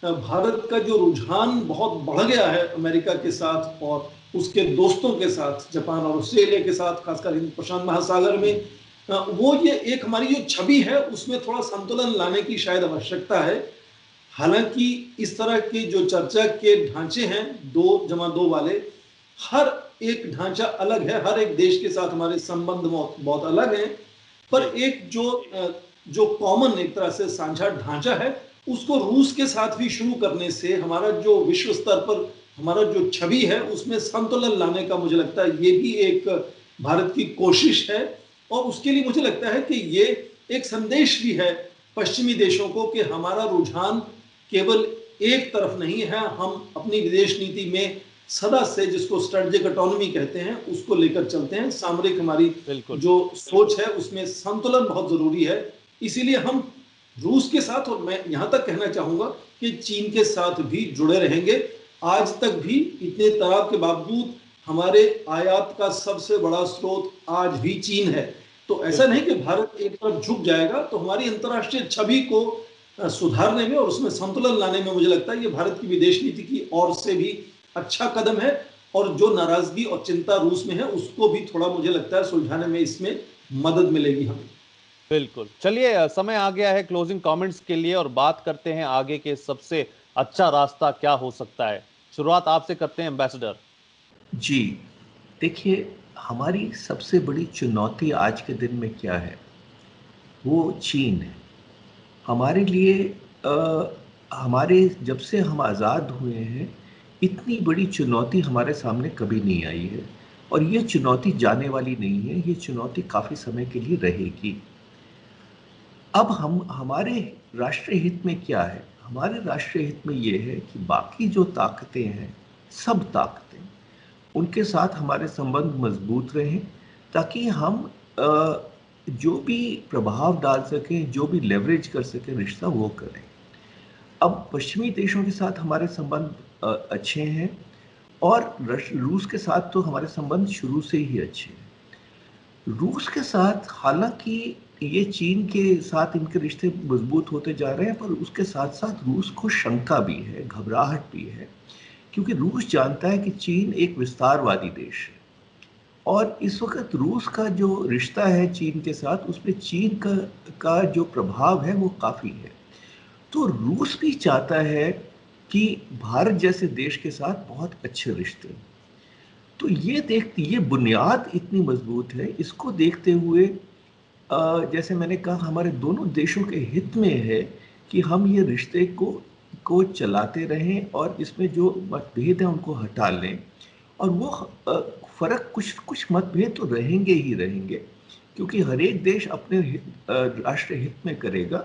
S4: भारत का जो रुझान बहुत बढ़ गया है अमेरिका के साथ और उसके दोस्तों के साथ, जापान और ऑस्ट्रेलिया के साथ, खासकर हिंद प्रशांत महासागर में, वो ये एक हमारी जो छवि है उसमें थोड़ा संतुलन लाने की शायद आवश्यकता है। हालांकि इस तरह के जो चर्चा के ढांचे हैं 2+2 वाले, हर एक ढांचा अलग है, हर एक देश के साथ हमारे संबंध बहुत अलग हैं, पर एक जो कॉमन एक तरह से साझा ढांचा है, उसको रूस के साथ भी शुरू करने से हमारा जो विश्व स्तर पर हमारा जो छवि है उसमें संतुलन लाने का मुझे लगता है ये भी एक भारत की कोशिश है। और उसके लिए मुझे लगता है कि ये एक संदेश भी है पश्चिमी देशों को कि हमारा रुझान केवल एक तरफ नहीं है, हम अपनी विदेश नीति में सदा से, जिसको स्ट्रेटेजिक ऑटोनॉमी कहते हैं, उसको लेकर चलते हैं। सामरिक हमारी जो सोच है उसमें संतुलन बहुत जरूरी है। इसीलिए हम रूस के साथ, और मैं यहां तक कहना चाहूंगा कि चीन के साथ भी जुड़े रहेंगे। आज तक भी इतने तनाव के बावजूद हमारे आयात का सबसे बड़ा स्रोत आज भी चीन है। तो ऐसा नहीं कि भारत एक तरफ झुक जाएगा। तो हमारी अंतर्राष्ट्रीय छवि को सुधारने में और उसमें संतुलन लाने में मुझे लगता है ये भारत की विदेश नीति की ओर से भी अच्छा कदम है, और जो नाराजगी और चिंता रूस में है उसको भी थोड़ा मुझे लगता है सुलझाने में इसमें मदद मिलेगी हमें।
S1: बिल्कुल। चलिए, समय आ गया है क्लोजिंग कमेंट्स के लिए, और बात करते हैं आगे के सबसे अच्छा रास्ता क्या हो सकता है। शुरुआत आपसे करते हैं एम्बेसडर
S2: जी। देखिए, हमारी सबसे बड़ी चुनौती आज के दिन में क्या है, वो चीन है। हमारे लिए हमारे जब से हम आज़ाद हुए हैं, इतनी बड़ी चुनौती हमारे सामने कभी नहीं आई है, और ये चुनौती जाने वाली नहीं है, ये चुनौती काफ़ी समय के लिए रहेगी। अब हमारे राष्ट्रीय हित में क्या है? हमारे राष्ट्रीय हित में ये है कि बाकी जो ताकतें हैं, सब ताकतें, उनके साथ हमारे संबंध मजबूत रहें, ताकि हम जो भी प्रभाव डाल सकें, जो भी लेवरेज कर सकें रिश्ता, वो करें। अब पश्चिमी देशों के साथ हमारे संबंध अच्छे हैं, और रूस के साथ तो हमारे संबंध शुरू से ही अच्छे हैं। रूस के साथ हालांकि ये चीन के साथ इनके रिश्ते मजबूत होते जा रहे हैं, पर उसके साथ साथ रूस को शंका भी है, घबराहट भी है, क्योंकि रूस जानता है कि चीन एक विस्तारवादी देश है और इस वक्त रूस का जो रिश्ता है चीन के साथ, उसमें चीन का जो प्रभाव है वो काफ़ी है। तो रूस भी चाहता है कि भारत जैसे देश के साथ बहुत अच्छे रिश्ते। तो ये बुनियाद इतनी मजबूत है, इसको देखते हुए जैसे मैंने कहा, हमारे दोनों देशों के हित में है कि हम ये रिश्ते को चलाते रहें और इसमें जो मतभेद हैं उनको हटा लें। और वो फर्क, कुछ मतभेद तो रहेंगे ही रहेंगे, क्योंकि हर एक देश अपने राष्ट्रीय हित में करेगा,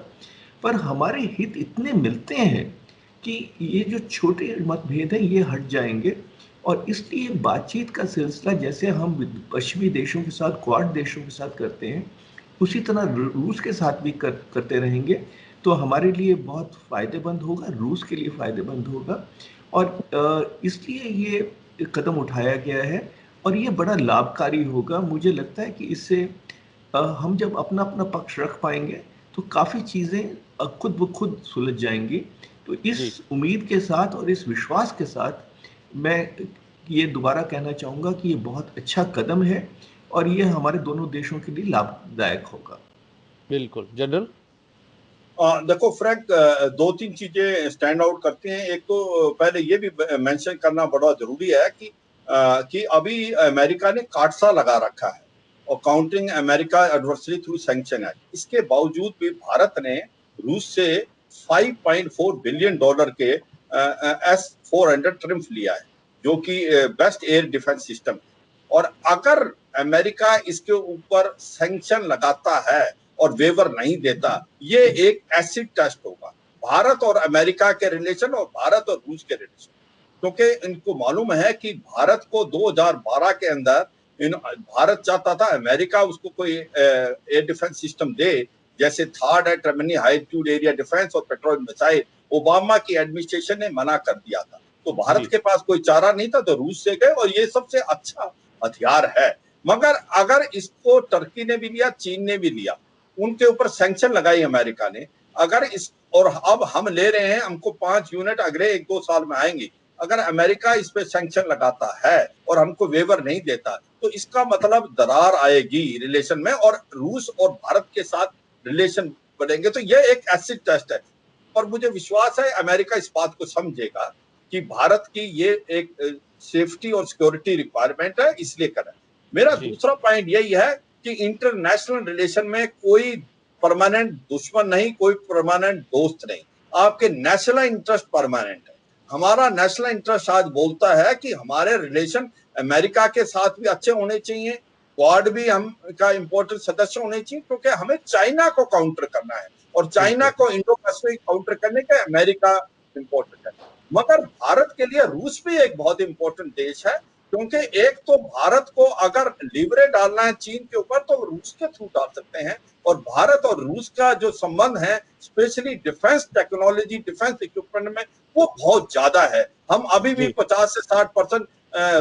S2: पर हमारे हित इतने मिलते हैं कि ये जो छोटे मतभेद हैं ये हट जाएंगे। और इसलिए बातचीत का सिलसिला जैसे हम पश्चिमी देशों के साथ, क्वाड देशों के साथ करते हैं, उसी तरह रूस के साथ भी करते रहेंगे। तो हमारे लिए बहुत फ़ायदेमंद होगा, रूस के लिए फ़ायदेमंद होगा। और इसलिए ये कदम उठाया गया है और ये बड़ा लाभकारी होगा। मुझे लगता है कि इससे हम जब अपना अपना पक्ष रख पाएंगे तो काफ़ी चीज़ें खुद ब खुद सुलझ जाएंगी। तो इस उम्मीद के साथ और इस विश्वास के साथ मैं ये दोबारा कहना चाहूँगा कि ये बहुत अच्छा कदम है और ये हमारे दोनों देशों के लिए लाभदायक होगा।
S1: बिल्कुल। जनरल,
S3: देखो फ्रैंक, दो तीन चीजें स्टैंड आउट करती हैं। एक तो पहले ये भी मेंशन करना बड़ा जरूरी है कि अभी अमेरिका ने काटसा लगा रखा है और counting America adversary through sanction act. इसके बावजूद भी भारत ने रूस से $5.4 बिलियन के S-400 ट्रिम्फ लिया है, जो कि बेस्ट एयर डिफेंस सिस्टम है। और अगर अमेरिका इसके ऊपर सैंक्शन लगाता है और वेवर नहीं देता, ये एक एसिड टेस्ट होगा भारत और अमेरिका के रिलेशन और भारत और रूस के रिलेशन, क्योंकि इनको मालूम है कि भारत को 2012 के अंदर भारत चाहता था अमेरिका उसको कोई एयर डिफेंस सिस्टम दे, जैसे थार्ड है टर्मिनी हाई एल्टीट्यूड एरिया डिफेंस और पेट्रोल मिसाइल। ओबामा की एडमिनिस्ट्रेशन ने मना कर दिया था, तो भारत के पास कोई चारा नहीं था, तो रूस से गए और ये सबसे अच्छा हथियार है। मगर अगर इसको टर्की ने भी लिया, चीन ने भी लिया, उनके ऊपर सैंक्शन लगाई अमेरिका ने, अगर इस और अब हम ले रहे हैं, हमको 5 यूनिट अगले 1-2 साल में आएंगे। अगर अमेरिका इस पे सैंक्शन लगाता है और हमको वेवर नहीं देता, तो इसका मतलब दरार आएगी रिलेशन में और रूस और भारत के साथ रिलेशन बढ़ेंगे। तो यह एक एसिड टेस्ट है और मुझे विश्वास है अमेरिका इस बात को समझेगा कि भारत की ये एक सेफ्टी और सिक्योरिटी रिक्वायरमेंट है, इसलिए करें। मेरा दूसरा पॉइंट यही है कि इंटरनेशनल रिलेशन में कोई परमानेंट दुश्मन नहीं, कोई परमानेंट दोस्त नहीं। आपके नेशनल इंटरेस्ट परमानेंट है। हमारा नेशनल इंटरेस्ट आज बोलता है कि हमारे रिलेशन अमेरिका के साथ भी अच्छे होने चाहिए, क्वाड भी हम का इंपॉर्टेंट सदस्य होने चाहिए, क्योंकि हमें चाइना को काउंटर करना है और चाइना को इंडो पैसिफिक काउंटर करने का अमेरिका इंपॉर्टेंट है। मगर भारत के लिए रूस भी एक बहुत इंपॉर्टेंट देश है, क्योंकि एक तो भारत को अगर लीवरेज डालना है चीन के ऊपर तो रूस के थ्रू डाल सकते हैं। और भारत और रूस का जो संबंध है, specially defence technology, defence equipment में, वो बहुत ज्यादा है। हम अभी भी 50 से 60%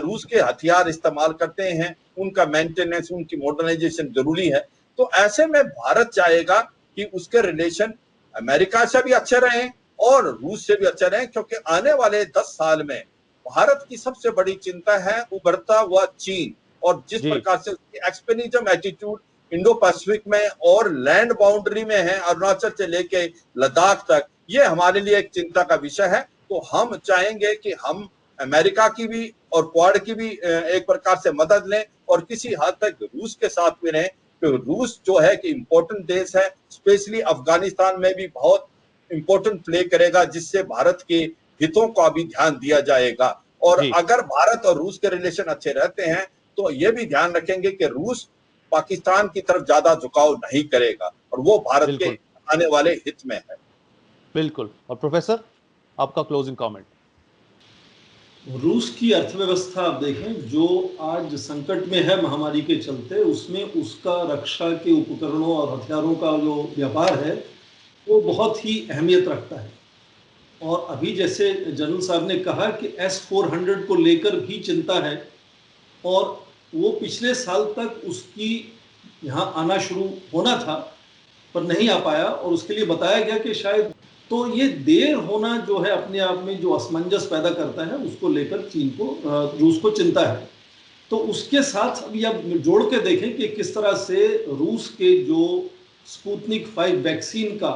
S3: रूस के हथियार इस्तेमाल करते हैं, उनका मेंटेनेंस, उनकी मॉडर्नाइजेशन जरूरी है। तो ऐसे में भारत चाहेगा कि उसके रिलेशन अमेरिका से भी अच्छे रहें और रूस से भी अच्छे रहें, क्योंकि आने वाले 10 साल में भारत की सबसे बड़ी चिंता है उभरता हुआ चीन और जिस प्रकार से उसकी एक्सपेनिज्म एटीट्यूड इंडो पैसिफिक में और लैंड बाउंड्री में है, अरुणाचल से लेके लद्दाख तक, ये हमारे लिए एक चिंता का विषय है। तो हम चाहेंगे कि हम अमेरिका की भी और क्वाड की भी एक प्रकार से मदद लें और किसी हद तक रूस के साथ भी रहें, तो रूस जो है कि इम्पोर्टेंट देश है, स्पेशली अफगानिस्तान में भी बहुत इंपॉर्टेंट प्ले करेगा, जिससे भारत के हितों का भी ध्यान दिया जाएगा। और अगर भारत और रूस के रिलेशन अच्छे रहते हैं तो ये भी ध्यान रखेंगे कि रूस पाकिस्तान की तरफ ज्यादा झुकाव नहीं करेगा और वो भारत के आने वाले हित में है।
S1: बिल्कुल। और प्रोफेसर, आपका क्लोजिंग कमेंट।
S4: रूस की अर्थव्यवस्था आप देखें, जो आज संकट में है महामारी के चलते, उसमें उसका रक्षा के उपकरणों और हथियारों का जो व्यापार है वो बहुत ही अहमियत रखता है। और अभी जैसे जनरल साहब ने कहा कि S-400 को लेकर भी चिंता है, और वो पिछले साल तक उसकी यहाँ आना शुरू होना था पर नहीं आ पाया, और उसके लिए बताया गया कि शायद, तो ये देर होना जो है अपने आप में जो असमंजस पैदा करता है, उसको लेकर चीन को, रूस को चिंता है। तो उसके साथ अभी आप जोड़ के देखें कि किस तरह से रूस के जो स्पुतनिक 5 वैक्सीन का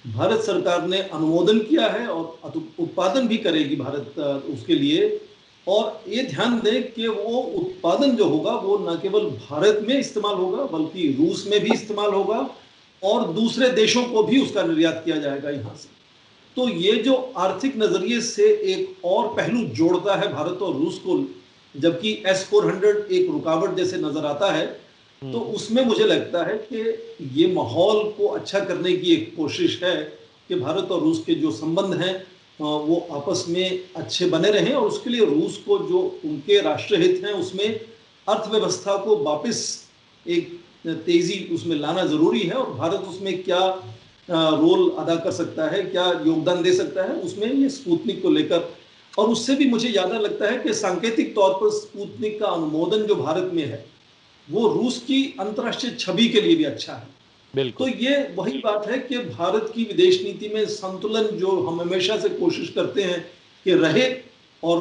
S4: भारत सरकार ने अनुमोदन किया है और उत्पादन भी करेगी भारत उसके लिए। और ये ध्यान दें कि वो उत्पादन जो होगा वो न केवल भारत में इस्तेमाल होगा बल्कि रूस में भी इस्तेमाल होगा, और दूसरे देशों को भी उसका निर्यात किया जाएगा यहाँ से। तो ये जो आर्थिक नजरिए से एक और पहलू जोड़ता है भारत और रूस को, जबकि S-400 एक रुकावट जैसे नजर आता है, तो उसमें मुझे लगता है कि ये माहौल को अच्छा करने की एक कोशिश है कि भारत और रूस के जो संबंध हैं वो आपस में अच्छे बने रहें, और उसके लिए रूस को जो उनके राष्ट्रहित हैं उसमें अर्थव्यवस्था को वापस एक तेजी उसमें लाना जरूरी है, और भारत उसमें क्या रोल अदा कर सकता है, क्या योगदान दे सकता है उसमें ये स्पुतनिक को लेकर। और उससे भी मुझे ज्यादा लगता है कि सांकेतिक तौर पर स्पुतनिक का अनुमोदन जो भारत में है वो रूस की अंतर्राष्ट्रीय छवि के लिए भी अच्छा है। तो ये वही बात है कि भारत की विदेश नीति में संतुलन जो हम हमेशा से कोशिश करते हैं कि रहे, और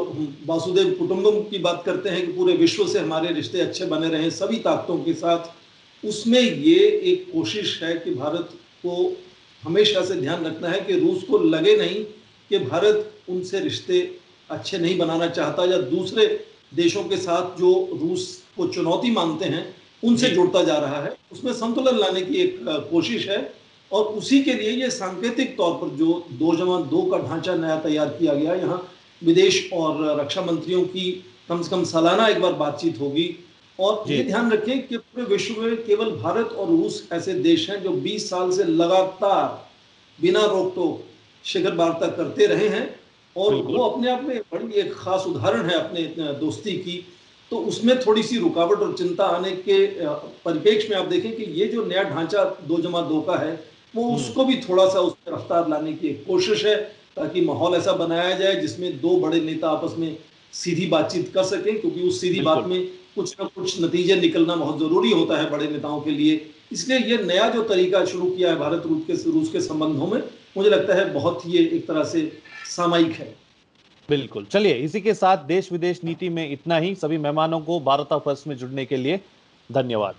S4: वासुदेव कुटुंबकम की बात करते हैं कि पूरे विश्व से हमारे रिश्ते अच्छे बने रहें सभी ताकतों के साथ, उसमें ये एक कोशिश है कि भारत को हमेशा से ध्यान रखना है कि रूस को लगे नहीं कि भारत उनसे रिश्ते अच्छे नहीं बनाना चाहता, या दूसरे देशों के साथ जो रूस को चुनौती मानते हैं उनसे जुड़ता जा रहा है। उसमें संतुलन लाने की एक कोशिश है, और उसी के लिए ये सांकेतिक तौर पर जो 2+2 का ढांचा नया तैयार किया गया, यहाँ विदेश और रक्षा मंत्रियों की कम से कम सालाना एक बार बातचीत होगी। और ये ध्यान रखें कि पूरे विश्व में केवल भारत और रूस ऐसे देश हैं जो 20 साल से लगातार बिना रोक टोक शिखर वार्ता करते रहे हैं, और वो अपने आप में बड़ी एक खास उदाहरण है अपने दोस्ती की। तो उसमें थोड़ी सी रुकावट और चिंता आने के परिप्रेक्ष्य में आप देखें कि ये जो नया ढांचा 2+2 का है वो उसको भी थोड़ा सा उस रफ्तार लाने की एक कोशिश है, ताकि माहौल ऐसा बनाया जाए जिसमें दो बड़े नेता आपस में सीधी बातचीत कर सकें, क्योंकि उस सीधी बात में कुछ ना कुछ नतीजे निकलना बहुत जरूरी होता है बड़े नेताओं के लिए। इसलिए ये नया जो तरीका शुरू किया है भारत रूस के संबंधों में, मुझे लगता है बहुत ही एक तरह से सामयिक है।
S1: बिल्कुल, चलिए इसी के साथ देश विदेश नीति में इतना ही। सभी मेहमानों को भारत फर्स्ट में जुड़ने के लिए धन्यवाद।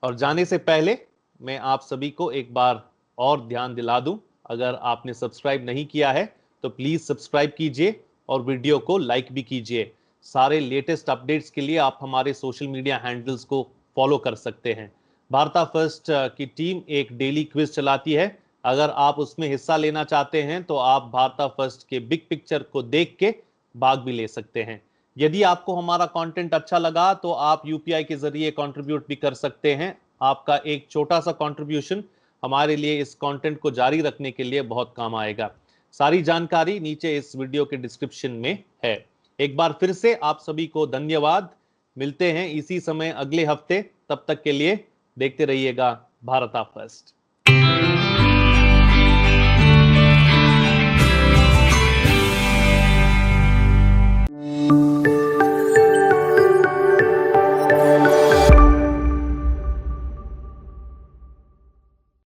S1: और जाने से पहले मैं आप सभी को एक बार और ध्यान दिला दूं, अगर आपने सब्सक्राइब नहीं किया है तो प्लीज सब्सक्राइब कीजिए और वीडियो को लाइक भी कीजिए। सारे लेटेस्ट अपडेट्स के लिए आप हमारे सोशल मीडिया हैंडल्स को फॉलो कर सकते हैं। भारत फर्स्ट की टीम एक डेली क्विज चलाती है, अगर आप उसमें हिस्सा लेना चाहते हैं तो आप भारत फर्स्ट के बिग पिक्चर को देख के भाग भी ले सकते हैं। यदि आपको हमारा कंटेंट अच्छा लगा तो आप यूपीआई के जरिए कंट्रीब्यूट भी कर सकते हैं। आपका एक छोटा सा कंट्रीब्यूशन हमारे लिए इस कंटेंट को जारी रखने के लिए बहुत काम आएगा। सारी जानकारी नीचे इस वीडियो के डिस्क्रिप्शन में है। एक बार फिर से आप सभी को धन्यवाद। मिलते हैं इसी समय अगले हफ्ते, तब तक के लिए देखते रहिएगा भारत फर्स्ट।